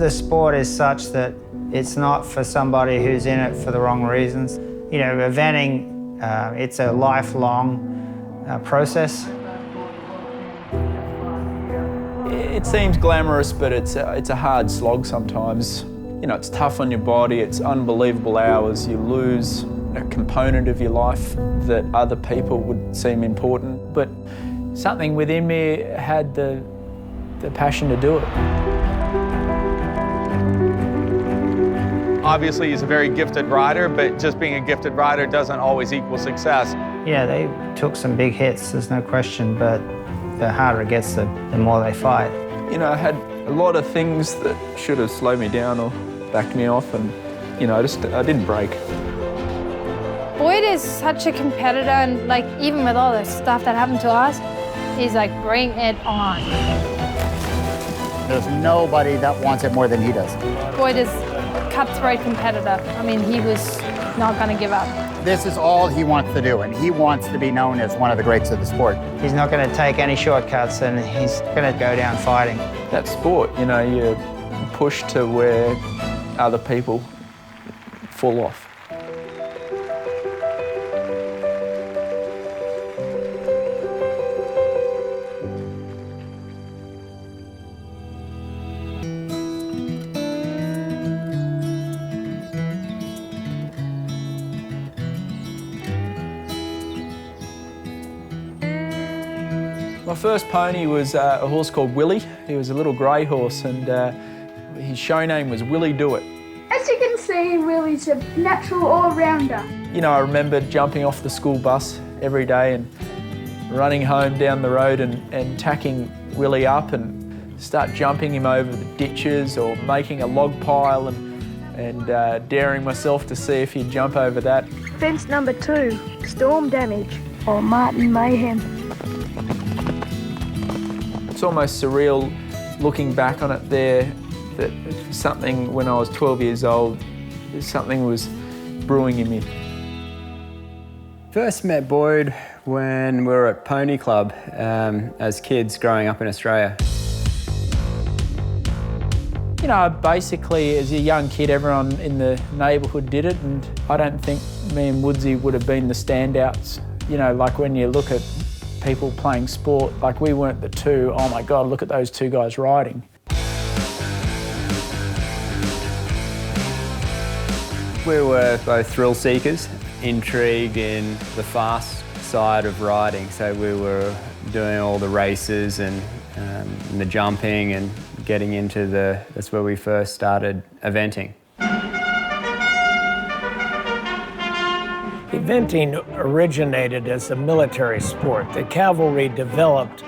The sport is such that it's not for somebody who's in it for the wrong reasons. You know, eventing, it's a lifelong process. It seems glamorous, but it's a hard slog sometimes. You know, it's tough on your body, it's unbelievable hours. You lose a component of your life that other people would seem important. But something within me had the passion to do it. Obviously, he's a very gifted rider, but just being a gifted rider doesn't always equal success. Yeah, they took some big hits, there's no question, but the harder it gets, the more they fight. You know, I had a lot of things that should have slowed me down or backed me off, and, you know, I didn't break. Boyd is such a competitor, and, like, even with all the stuff that happened to us, he's like, bring it on. There's nobody that wants it more than he does. Boyd is a cutthroat competitor. I mean, he was not going to give up. This is all he wants to do, and he wants to be known as one of the greats of the sport. He's not going to take any shortcuts, and he's going to go down fighting. That sport, you know, you push to where other people fall off. My first pony was a horse called Willie. He was a little grey horse, and his show name was Willie Do It. As you can see, Willie's a natural all-rounder. You know, I remember jumping off the school bus every day and running home down the road and tacking Willie up and start jumping him over the ditches or making a log pile and daring myself to see if he'd jump over that. Fence number 2, storm damage, or Martin Mayhem. It's almost surreal looking back on it there, that something when I was 12 years old, something was brewing in me. First met Boyd when we were at Pony Club as kids growing up in Australia. You know, basically as a young kid, everyone in the neighbourhood did it, and I don't think me and Woodsy would have been the standouts. You know, like when you look at people playing sport, like we weren't the two, oh my God, look at those two guys riding. We were both thrill seekers, intrigued in the fast side of riding. So we were doing all the races and the jumping and getting into that's where we first started eventing. Eventing originated as a military sport. The cavalry developed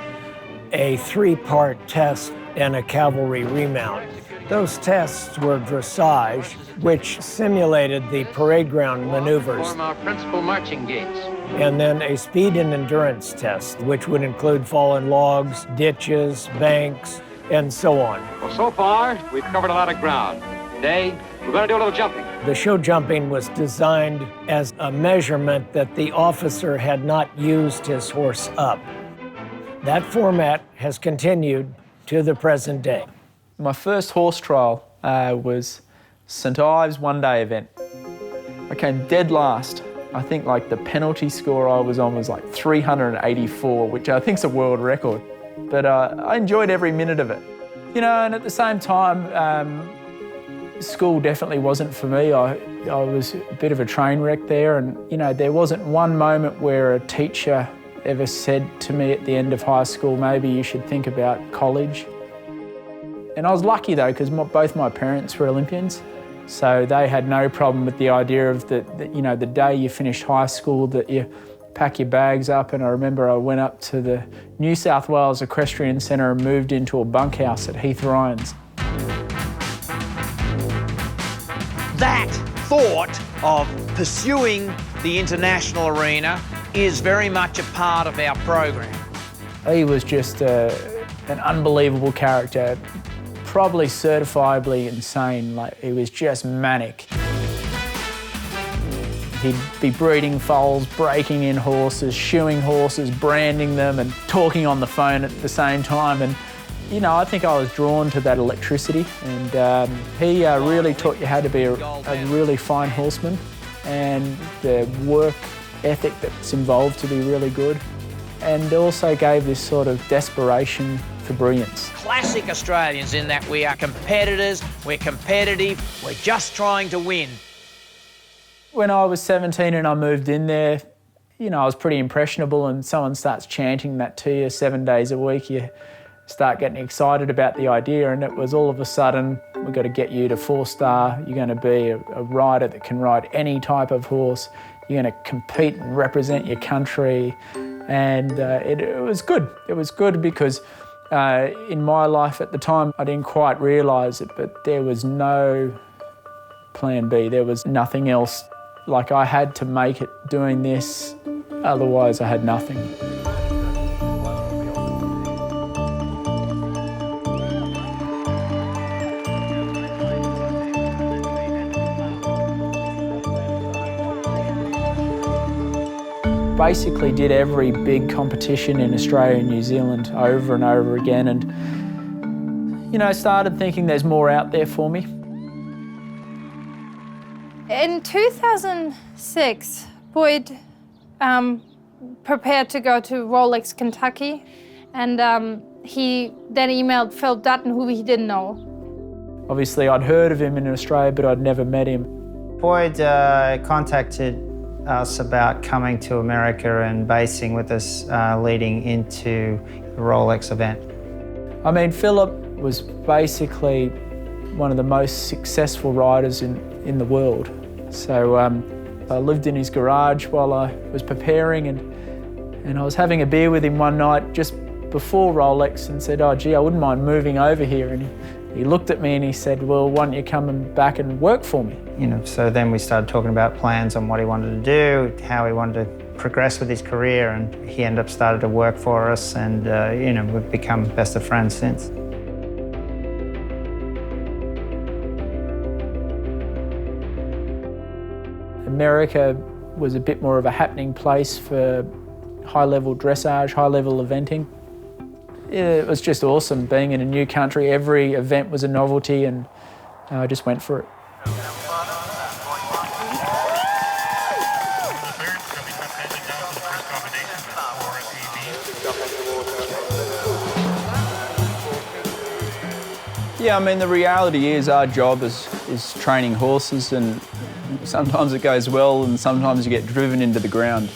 a 3-part test and a cavalry remount. Those tests were dressage, which simulated the parade ground maneuvers. Form our principal marching gates. And then a speed and endurance test, which would include fallen logs, ditches, banks, and so on. Well, so far, we've covered a lot of ground. Today, we're going to do a little jumping. The show jumping was designed as a measurement that the officer had not used his horse up. That format has continued to the present day. My first horse trial was St Ives one-day event. I came dead last. I think like the penalty score I was on was like 384, which I think is a world record. But I enjoyed every minute of it. You know, and at the same time, school definitely wasn't for me. I was a bit of a train wreck there, and you know, there wasn't one moment where a teacher ever said to me at the end of high school, maybe you should think about college. And I was lucky though, because both my parents were Olympians, so they had no problem with the idea of you know, the day you finish high school that you pack your bags up. And I remember I went up to the New South Wales Equestrian Centre and moved into a bunkhouse at Heath Ryans. That thought of pursuing the international arena is very much a part of our program. He was just an unbelievable character, probably certifiably insane. Like, he was just manic. He'd be breeding foals, breaking in horses, shoeing horses, branding them and talking on the phone at the same time. And You know, I think I was drawn to that electricity, and he really taught you how to be a really fine horseman, and the work ethic that's involved to be really good, and also gave this sort of desperation for brilliance. Classic Australians in that we are competitors, we're competitive, we're just trying to win. When I was 17 and I moved in there, you know, I was pretty impressionable, and someone starts chanting that to you 7 days a week, you start getting excited about the idea, and it was all of a sudden, we've got to get you to 4-star, you're going to be a rider that can ride any type of horse, you're going to compete and represent your country, and it was good. It was good because in my life at the time, I didn't quite realise it, but there was no plan B, there was nothing else. Like, I had to make it doing this, otherwise I had nothing. Basically did every big competition in Australia and New Zealand over and over again, and, you know, started thinking there's more out there for me. In 2006, Boyd prepared to go to Rolex Kentucky, and he then emailed Phillip who he didn't know. Obviously, I'd heard of him in Australia, but I'd never met him. Boyd contacted us about coming to America and basing with us leading into the Rolex event. I mean, Phillip was basically one of the most successful riders in the world. So I lived in his garage while I was preparing, and I was having a beer with him one night just before Rolex and said, oh gee, I wouldn't mind moving over here. And he looked at me and he said, well, why don't you come back and work for me? You know, so then we started talking about plans on what he wanted to do, how he wanted to progress with his career, and he ended up starting to work for us, and you know, we've become best of friends since. America was a bit more of a happening place for high-level dressage, high-level eventing. It was just awesome being in a new country. Every event was a novelty, and I just went for it. Yeah, I mean, the reality is our job is training horses, and sometimes it goes well and sometimes you get driven into the ground.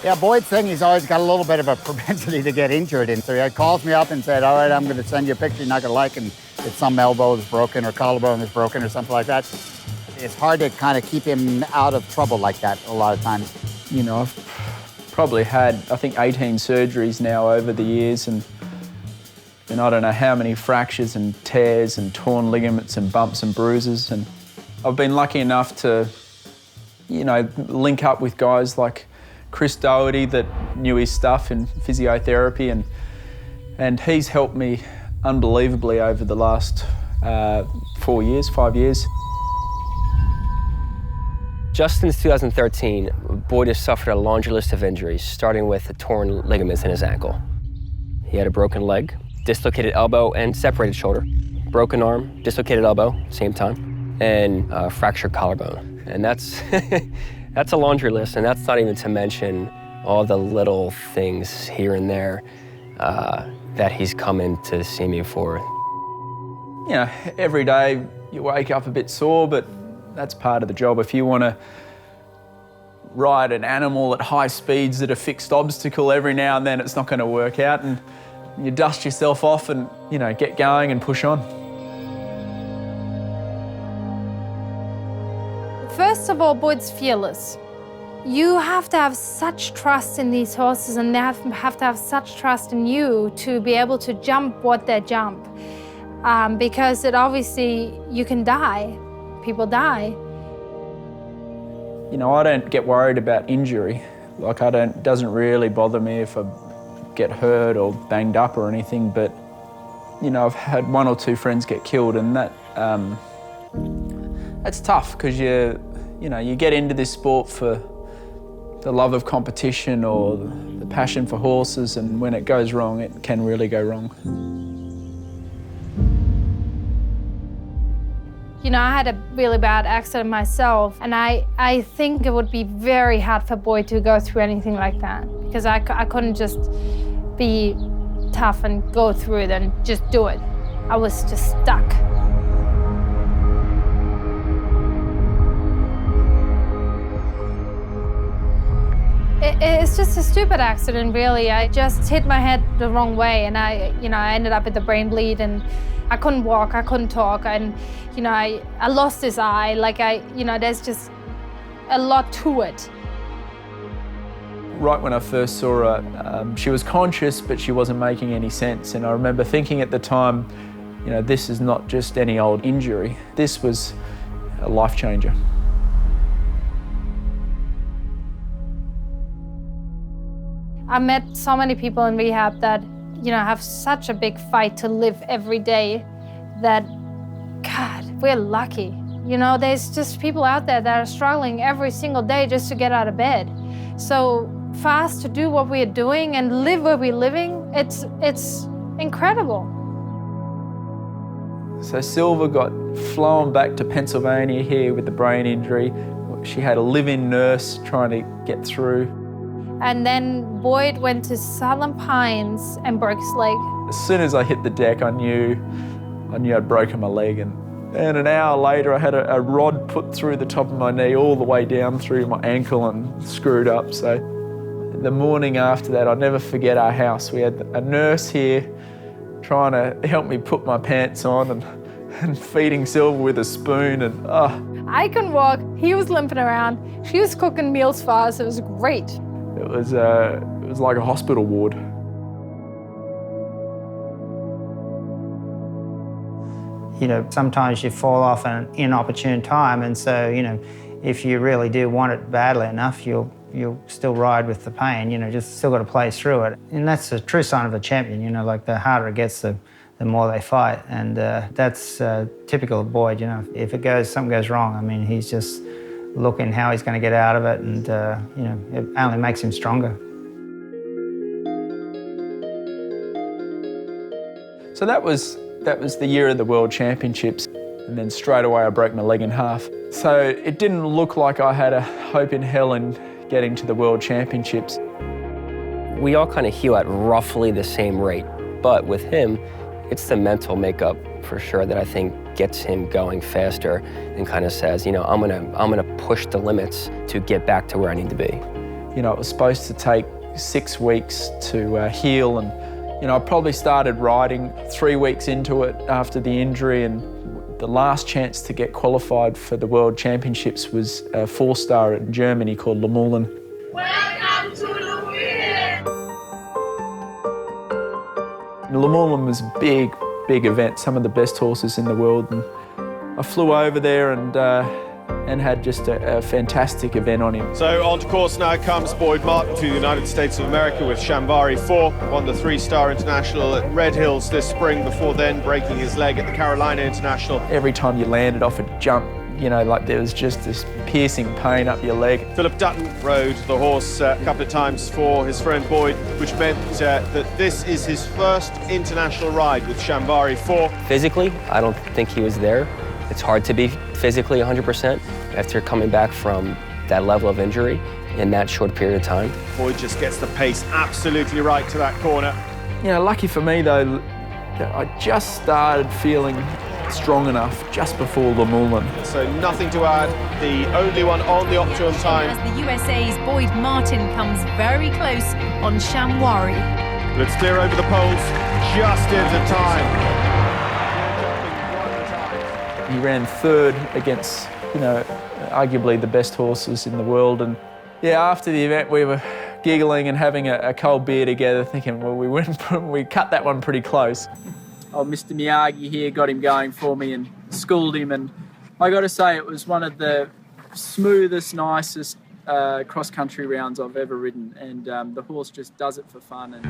Yeah, Boyd's thing, he's always got a little bit of a propensity to get injured, and so he calls me up and said, all right, I'm going to send you a picture you're not going to like, and it's some elbow is broken or collarbone is broken or something like that. It's hard to kind of keep him out of trouble like that a lot of times. You know, I've probably had, I think, 18 surgeries now over the years, and I don't know how many fractures and tears and torn ligaments and bumps and bruises. And I've been lucky enough to, you know, link up with guys like Chris Doherty that knew his stuff in physiotherapy, and he's helped me unbelievably over the last 5 years. Just since 2013, Boyd has suffered a laundry list of injuries, starting with the torn ligaments in his ankle. He had a broken leg, dislocated elbow and separated shoulder, broken arm, dislocated elbow, same time, and fractured collarbone. And that's, that's a laundry list, and that's not even to mention all the little things here and there that he's come in to see me for. You know, every day you wake up a bit sore, but that's part of the job. If you want to ride an animal at high speeds at a fixed obstacle every now and then, it's not going to work out, and you dust yourself off and, you know, get going and push on. First of all, Boyd's fearless. You have to have such trust in these horses, and they have to have such trust in you to be able to jump what they jump. Because it obviously, you can die. People die. You know, I don't get worried about injury. Like, it doesn't really bother me if I get hurt or banged up or anything, but, you know, I've had 1 or 2 friends get killed, and that's tough, because you know, you get into this sport for the love of competition or the passion for horses, and when it goes wrong, it can really go wrong. You know, I had a really bad accident myself, and I think it would be very hard for Boyd to go through anything like that, because I couldn't just be tough and go through it and just do it. I was just stuck. It's just a stupid accident, really. I just hit my head the wrong way, and I ended up with a brain bleed, and I couldn't walk, I couldn't talk, and I lost this eye. Like there's just a lot to it. Right when I first saw her, she was conscious, but she wasn't making any sense. And I remember thinking at the time, this is not just any old injury. This was a life changer. I met so many people in rehab that, have such a big fight to live every day that, God, we're lucky. There's just people out there that are struggling every single day just to get out of bed. So for us to do what we're doing and live where we're living, it's incredible. So Silver got flown back to Pennsylvania here with the brain injury. She had a live-in nurse trying to get through. And then Boyd went to Southern Pines and broke his leg. As soon as I hit the deck, I knew I'd broken my leg. And an hour later, I had a rod put through the top of my knee all the way down through my ankle and screwed up. So the morning after that, I'll never forget our house. We had a nurse here trying to help me put my pants on and feeding Silver with a spoon. And I couldn't walk. He was limping around. She was cooking meals for us. It was great. It was like a hospital ward. Sometimes you fall off at an inopportune time, and so, if you really do want it badly enough, you'll still ride with the pain, just still got to play through it. And that's a true sign of a champion, like the harder it gets, the more they fight. And that's typical of Boyd, if something goes wrong, I mean, he's just looking how he's going to get out of it, and it only makes him stronger. So that was the year of the World Championships, and then straight away I broke my leg in half. So it didn't look like I had a hope in hell in getting to the World Championships. We all kind of heal at roughly the same rate, but with him, it's the mental makeup for sure that I think gets him going faster and kind of says, I'm gonna push the limits to get back to where I need to be. It was supposed to take 6 weeks to heal, and I probably started riding 3 weeks into it after the injury, and the last chance to get qualified for the World Championships was a 4-star in Germany called Le Moulin. Welcome to the wheel! Le Moulin was a big event, some of the best horses in the world, and I flew over there and had just a fantastic event on him. So on to course now comes Boyd Martin to the United States of America with Shambhari 4, won the 3-star international at Red Hills this spring, before then breaking his leg at the Carolina International. Every time you landed off a jump, there was just this piercing pain up your leg. Phillip Dutton rode the horse a couple of times for his friend Boyd, which meant that this is his first international ride with Shambhari 4. Physically, I don't think he was there. It's hard to be physically 100% after coming back from that level of injury in that short period of time. Boyd just gets the pace absolutely right to that corner. Lucky for me though, I just started feeling strong enough just before Le Moulin. So nothing to add, the only one on the optimum time. As the USA's Boyd Martin comes very close on Shambhari. Let's clear over the poles just into time. He ran third against, arguably the best horses in the world. And after the event, we were giggling and having a cold beer together, thinking, well, we cut that one pretty close. Mr. Miyagi here got him going for me and schooled him. And I got to say, it was one of the smoothest, nicest cross-country rounds I've ever ridden. And the horse just does it for fun.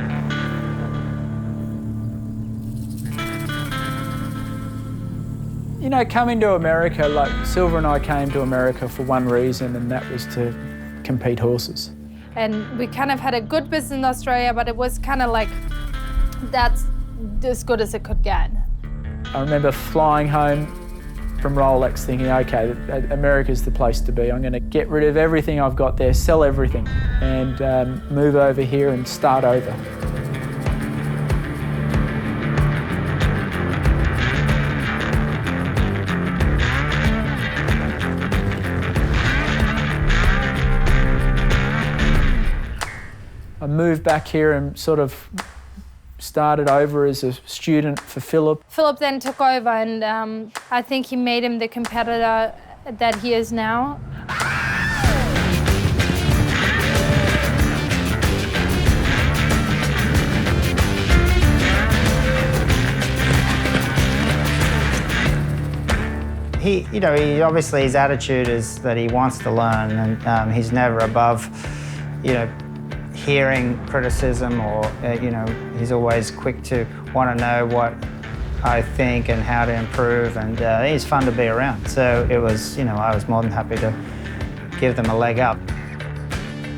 Coming to America, like Silver and I came to America for one reason, and that was to compete horses. And we kind of had a good business in Australia, but it was kind of like, that's as good as it could get. I remember flying home from Rolex thinking, okay, America's the place to be. I'm going to get rid of everything I've got there, sell everything, and move over here and start over. I moved back here and sort of started over as a student for Phillip. Phillip then took over, and I think he made him the competitor that he is now. He obviously his attitude is that he wants to learn, and he's never above, hearing criticism, or he's always quick to want to know what I think and how to improve, and he's fun to be around. So it was, I was more than happy to give them a leg up.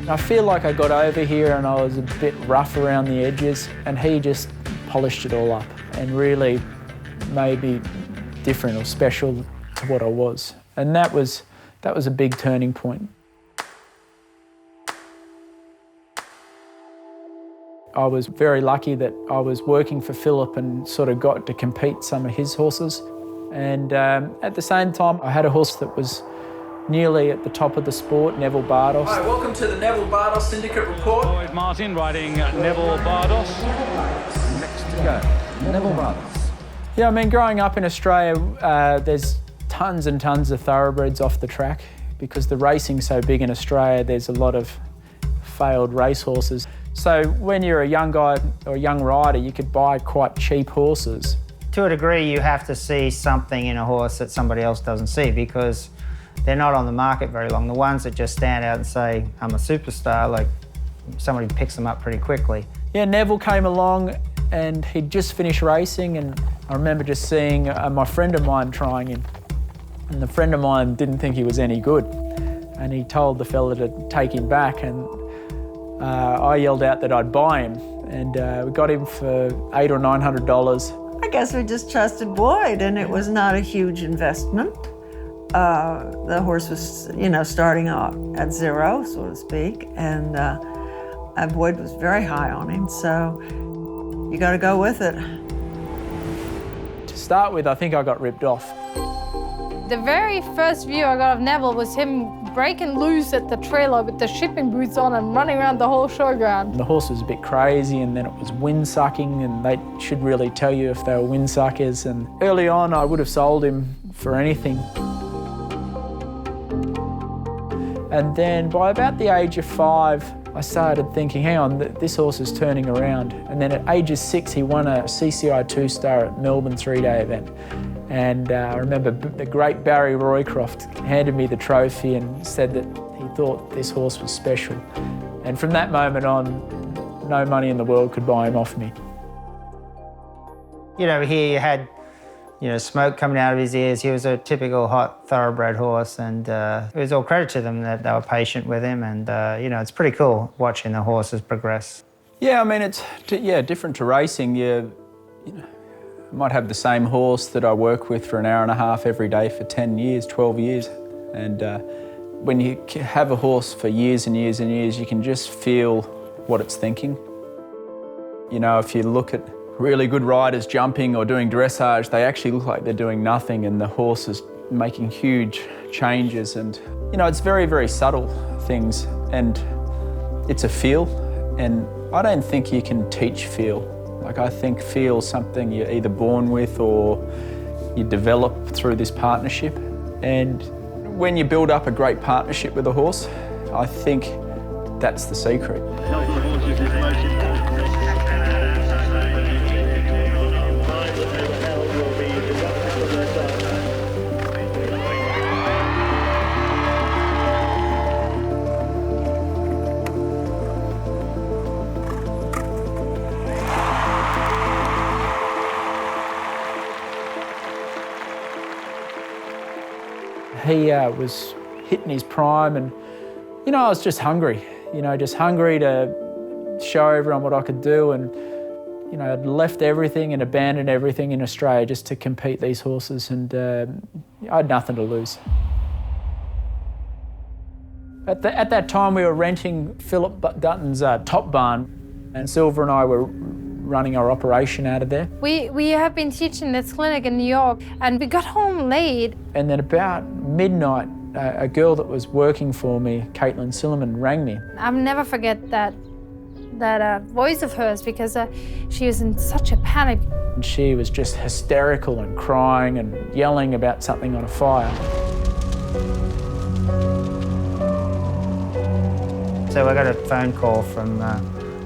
I feel like I got over here and I was a bit rough around the edges, and he just polished it all up and really made me different or special to what I was. And that was a big turning point. I was very lucky that I was working for Phillip and sort of got to compete some of his horses. And at the same time, I had a horse that was nearly at the top of the sport, Neville Bardos. Hi, welcome to the Neville Bardos Syndicate Report. Boyd Martin riding Neville Bardos. Next to go, Neville Bardos. Yeah, I mean, growing up in Australia, there's tons and tons of thoroughbreds off the track. Because the racing's so big in Australia, there's a lot of failed racehorses. So when you're a young guy or a young rider, you could buy quite cheap horses. To a degree, you have to see something in a horse that somebody else doesn't see, because they're not on the market very long. The ones that just stand out and say, I'm a superstar, like somebody picks them up pretty quickly. Yeah, Neville came along and he'd just finished racing, and I remember just seeing my friend of mine trying him. And the friend of mine didn't think he was any good. And he told the fella to take him back, and I yelled out that I'd buy him, and we got him for $800 or $900. I guess we just trusted Boyd, and it was not a huge investment. The horse was, starting out at zero, so to speak, and Boyd was very high on him, so you got to go with it. To start with, I think I got ripped off. The very first view I got of Neville was him breaking loose at the trailer with the shipping boots on and running around the whole showground. The horse was a bit crazy, and then it was wind sucking, and they should really tell you if they were wind suckers. And early on, I would have sold him for anything. And then by about the age of 5, I started thinking, hang on, this horse is turning around. And then at age of 6, he won a CCI 2-star at Melbourne 3-day event. And I remember the great Barry Roycroft handed me the trophy and said that he thought this horse was special. And from that moment on, no money in the world could buy him off me. Here he had, smoke coming out of his ears. He was a typical hot thoroughbred horse, and it was all credit to them that they were patient with him. And it's pretty cool watching the horses progress. Yeah, I mean, it's different to racing. You might have the same horse that I work with for an hour and a half every day for 10 years, 12 years. And when you have a horse for years and years and years, you can just feel what it's thinking. If you look at really good riders jumping or doing dressage, they actually look like they're doing nothing, and the horse is making huge changes. And, it's very, very subtle things, and it's a feel. And I don't think you can teach feel. I think feel's something you're either born with or you develop through this partnership. And when you build up a great partnership with a horse, I think that's the secret. He was hitting his prime, and I was just hungry. you know, just hungry to show everyone what I could do. And, you know, I'd left everything and abandoned everything in Australia just to compete these horses, and I had nothing to lose. At that time, we were renting Phillip Dutton's top barn, and Silver and I were running our operation out of there. We have been teaching this clinic in New York, and we got home late. And then about midnight, a girl that was working for me, Caitlin Silliman, rang me. I'll never forget that voice of hers, because she was in such a panic. And she was just hysterical and crying and yelling about something on a fire. So I got a phone call from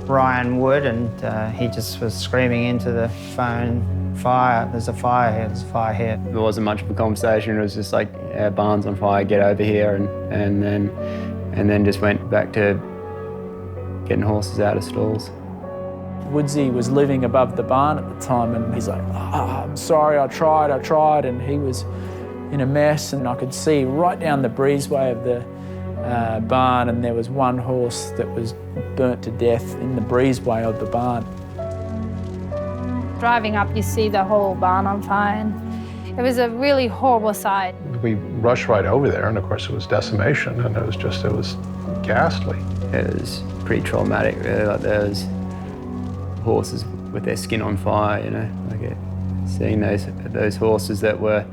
Ryan Wood, and he just was screaming into the phone, "Fire, there's a fire here, there's a fire here." There wasn't much of a conversation. It was just like, "Our barn's on fire, get over here," and then just went back to getting horses out of stalls. Woodsy was living above the barn at the time, and he's like, I'm sorry, I tried, and he was in a mess, and I could see right down the breezeway of the barn, and there was one horse that was burnt to death in the breezeway of the barn. Driving up, you see the whole barn on fire, and it was a really horrible sight. We rushed right over there, and of course it was decimation, and it was ghastly. It was pretty traumatic, really. Like, there was horses with their skin on fire, you know, like seeing those horses that were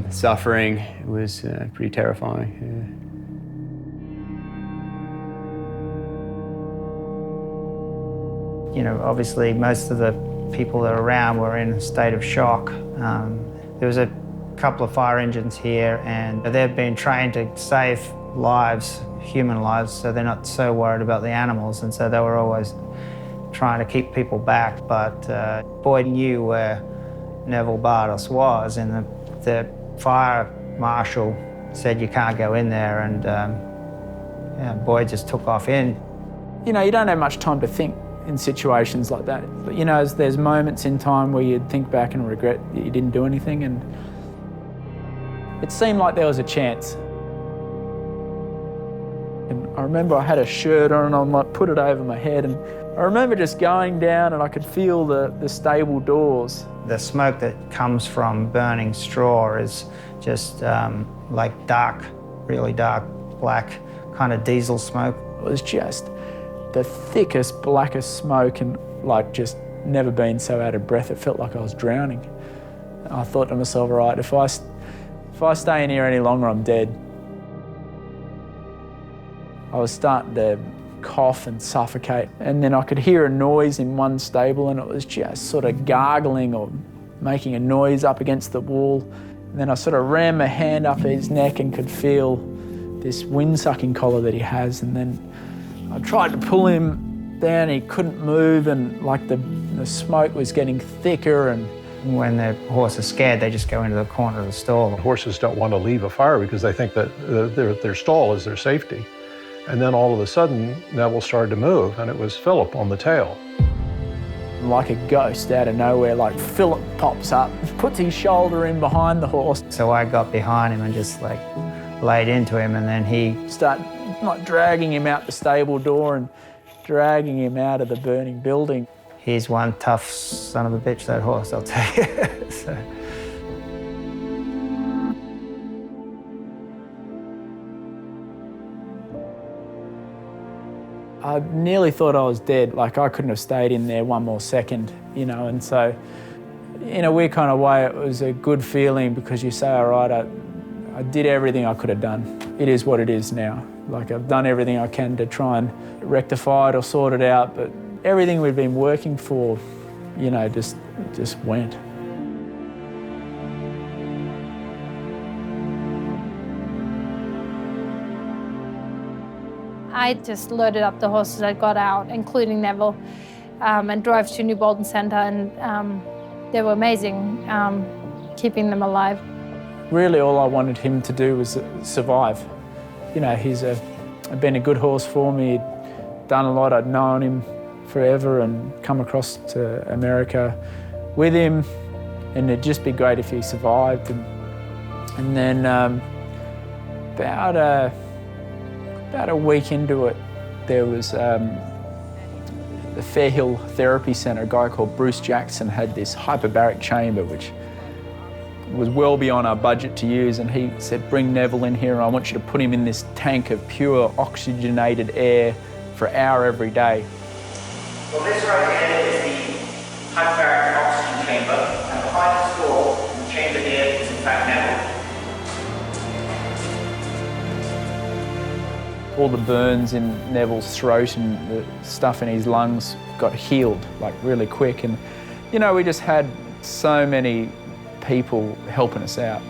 suffering was pretty terrifying. Yeah. You know, obviously most of the people that were around were in a state of shock. There was a couple of fire engines here, and they've been trained to save lives, human lives, so they're not so worried about the animals, and so they were always trying to keep people back. But Boyd knew where Neville Bardos was, and the fire marshal said you can't go in there, and Boyd just took off in. You know, you don't have much time to think in situations like that. But, you know, there's moments in time where you'd think back and regret that you didn't do anything, and it seemed like there was a chance. And I remember I had a shirt on, and I might put it over my head, and I remember just going down, and I could feel the stable doors. The smoke that comes from burning straw is just like dark, really dark, black kind of diesel smoke. It was just the thickest, blackest smoke, and like just never been so out of breath. It felt like I was drowning. I thought to myself, all right, if I stay in here any longer, I'm dead. I was starting to cough and suffocate, and then I could hear a noise in one stable, and it was just sort of gargling or making a noise up against the wall. And then I sort of ran my hand up his neck and could feel this wind-sucking collar that he has, and then I tried to pull him down, he couldn't move, and like the smoke was getting thicker. And when the horse is scared, they just go into the corner of the stall. Horses don't want to leave a fire because they think that their stall is their safety. And then all of a sudden, Neville started to move, and it was Phillip on the tail. Like a ghost out of nowhere, like Phillip pops up, puts his shoulder in behind the horse. So I got behind him and just like laid into him, and then he started like dragging him out the stable door and dragging him out of the burning building. He's one tough son of a bitch, that horse, I'll tell you. So. I nearly thought I was dead, like I couldn't have stayed in there one more second, you know, and so in a weird kind of way it was a good feeling, because you say, all right, I did everything I could have done. It is what it is now. Like, I've done everything I can to try and rectify it or sort it out, but everything we've been working for, you know, just went. I just loaded up the horses that got out, including Neville, and drove to New Bolton Centre, and they were amazing, keeping them alive. Really, all I wanted him to do was survive. You know, he's been a good horse for me. He'd done a lot. I'd known him forever and come across to America with him, and it'd just be great if he survived. And then about a week into it, There was the Fairhill Therapy Centre, a guy called Bruce Jackson had this hyperbaric chamber which was well beyond our budget to use, and he said, bring Neville in here and I want you to put him in this tank of pure oxygenated air for an hour every day. Well, this right here is the hyperbaric oxygen chamber, and behind this door, the chamber here is in fact Neville. All the burns in Neville's throat and the stuff in his lungs got healed like really quick, and you know, we just had so many people helping us out.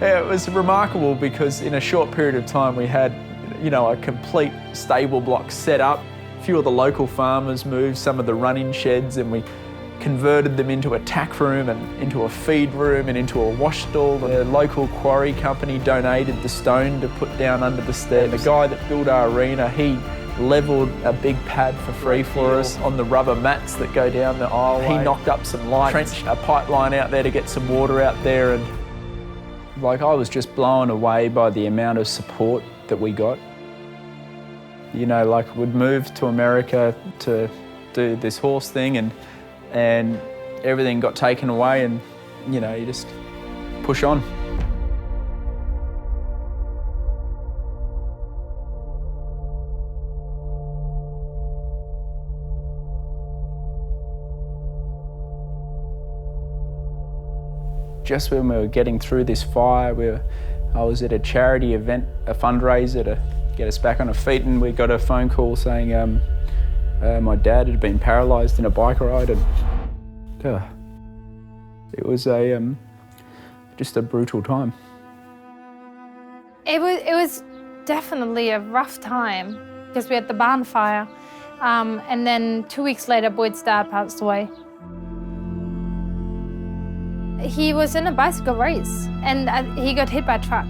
Yeah, it was remarkable because in a short period of time we had, you know, a complete stable block set up. A few of the local farmers moved some of the running sheds and we converted them into a tack room and into a feed room and into a wash stall. The local quarry company donated the stone to put down under the stairs. The guy that built our arena, he levelled a big pad for free for us on the rubber mats that go down the aisleway. He knocked up some lights, trenched a pipeline out there to get some water out there, and like, I was just blown away by the amount of support that we got. You know, like, we'd moved to America to do this horse thing and everything got taken away, and, you know, you just push on. Just when we were getting through this fire, I was at a charity event, a fundraiser to get us back on our feet, and we got a phone call saying my dad had been paralysed in a bike ride, and it was just a brutal time. It was definitely a rough time because we had the barn fire, and then 2 weeks later, Boyd's dad passed away. He was in a bicycle race and he got hit by a truck.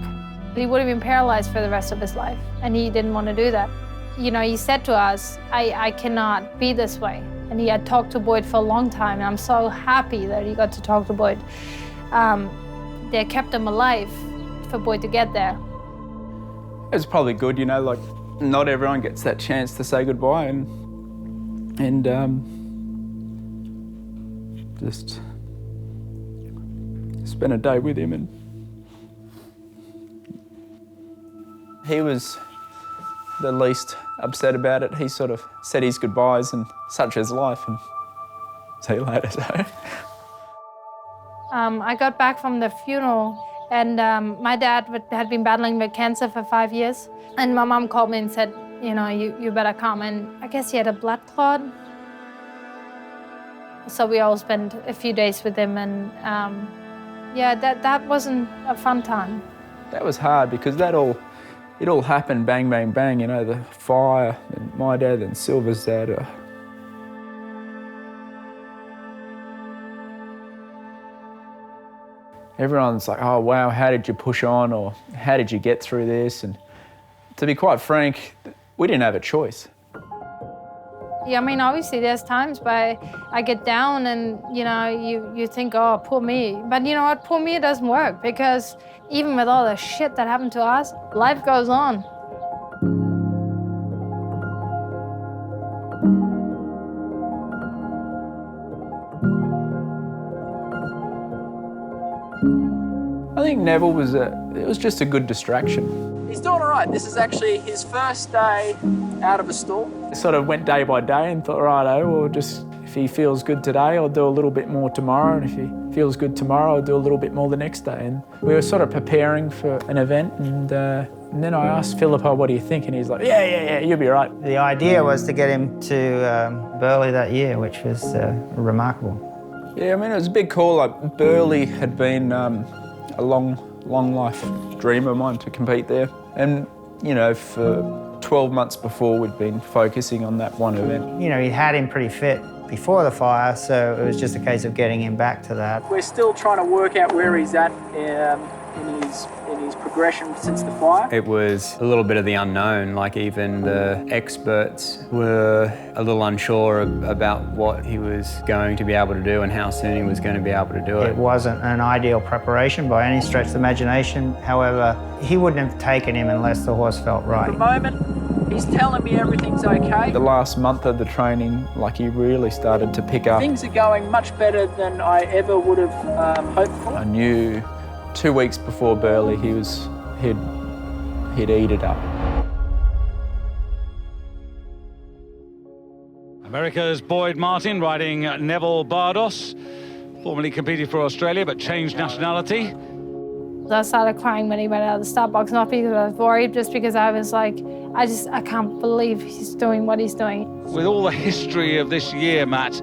He would have been paralyzed for the rest of his life, and he didn't want to do that. You know, he said to us, I cannot be this way. And he had talked to Boyd for a long time, and I'm so happy that he got to talk to Boyd. They kept him alive for Boyd to get there. It was probably good, you know, like, not everyone gets that chance to say goodbye, and just spent a day with him, and he was the least upset about it. He sort of said his goodbyes, and such is life, and see you later. So. I got back from the funeral, and my dad had been battling with cancer for 5 years, and my mom called me and said, you know, you better come, and I guess he had a blood clot. So we all spent a few days with him, and yeah, that wasn't a fun time. That was hard because it all happened bang, bang, bang, you know, the fire, and my dad and Silver's dad. Everyone's like, oh, wow, how did you push on, or how did you get through this? And to be quite frank, we didn't have a choice. Yeah, I mean, obviously there's times where I get down and, you know, you think, oh, poor me. But you know what, poor me doesn't work, because even with all the shit that happened to us, life goes on. I think Neville it was just a good distraction. He's doing all right. This is actually his first day out of a stall. Sort of went day by day and thought, righto, well, just if he feels good today, I'll do a little bit more tomorrow, and if he feels good tomorrow, I'll do a little bit more the next day. And we were sort of preparing for an event, and then I asked Phillip, oh, what do you think? And he's like, yeah, you'll be right. The idea was to get him to Burleigh that year, which was remarkable. Yeah, I mean, it was a big call. Like, Burleigh had been a long life dream of mine to compete there. And, you know, for 12 months before, we'd been focusing on that one event. You know, he had him pretty fit before the fire, so it was just a case of getting him back to that. We're still trying to work out where he's at in his progression since the fire? It was a little bit of the unknown, like even the experts were a little unsure about what he was going to be able to do and how soon he was going to be able to do it. It wasn't an ideal preparation by any stretch of the imagination. However, he wouldn't have taken him unless the horse felt right. At the moment, he's telling me everything's okay. The last month of the training, like he really started to pick up. Things are going much better than I ever would have hoped for. I knew 2 weeks before Burghley he'd eat it up. America's Boyd Martin riding Nevilles Bardos, formerly competed for Australia but changed nationality. I started crying when he went out of the start box, not because I was worried, just because I was like, I can't believe he's doing what he's doing. With all the history of this year, Matt,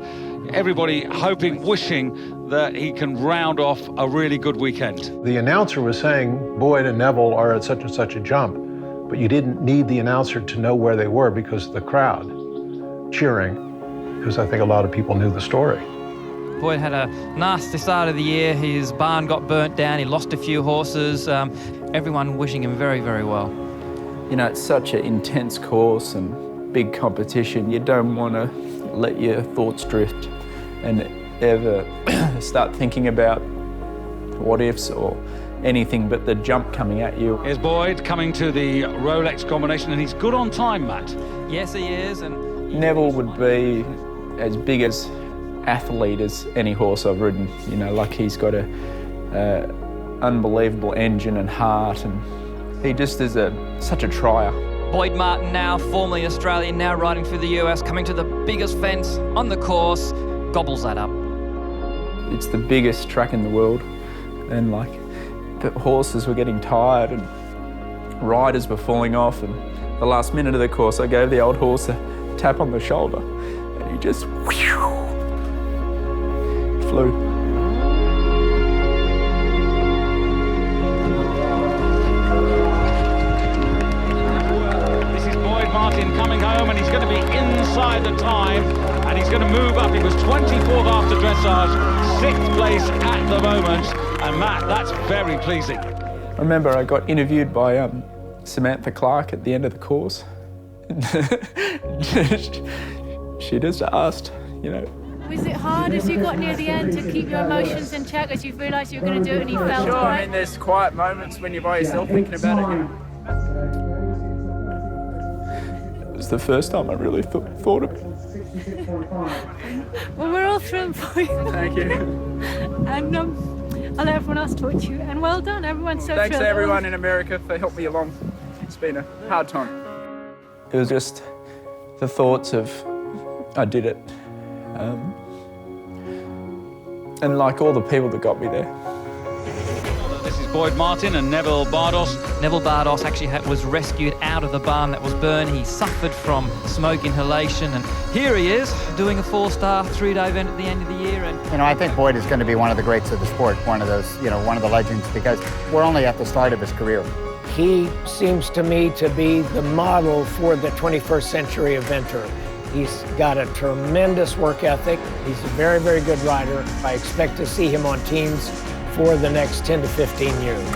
everybody hoping, wishing that he can round off a really good weekend. The announcer was saying Boyd and Neville are at such and such a jump, but you didn't need the announcer to know where they were because of the crowd cheering, because I think a lot of people knew the story. Boyd had a nasty start of the year. His barn got burnt down. He lost a few horses. Everyone wishing him very, very well. You know, it's such an intense course and big competition. You don't want to let your thoughts drift and ever start thinking about what ifs or anything but the jump coming at you. Here's Boyd coming to the Rolex combination, and he's good on time, Matt. Yes, he is. And Neville would be as big as athlete as any horse I've ridden. You know, like he's got a unbelievable engine and heart, and he just is such a trier. Boyd Martin now, formerly Australian, now riding through the US, coming to the biggest fence on the course, gobbles that up. It's the biggest track in the world, and like the horses were getting tired and riders were falling off, and the last minute of the course I gave the old horse a tap on the shoulder and he just flew. Martin coming home, and he's going to be inside the time, and he's going to move up. He was 24th after dressage, 6th place at the moment, and Matt, that's very pleasing. I remember I got interviewed by Samantha Clark at the end of the course. She just asked, you know. Was it hard as you got near the end to keep your emotions in check as you realised you were going to do it and you felt Sure, right? I mean, there's quiet moments when you're by yourself thinking about it, you know. It was the first time I really thought of it. Well, we're all thrilled for you. Thank you. And I'll let everyone else talk to you. And well done, everyone's so Thanks thrilled. to everyone in America for helping me along. It's been a hard time. It was just the thoughts of, I did it. And like all the people that got me there. This is Boyd Martin and Nevilles Bardos. Nevilles Bardos actually was rescued out of the barn that was burned. He suffered from smoke inhalation, and here he is doing a 4-star 3-day event at the end of the year. And you know, I think Boyd is going to be one of the greats of the sport, one of those, you know, one of the legends, because we're only at the start of his career. He seems to me to be the model for the 21st century eventer. He's got a tremendous work ethic. He's a very, very good rider. I expect to see him on teams for the next 10 to 15 years.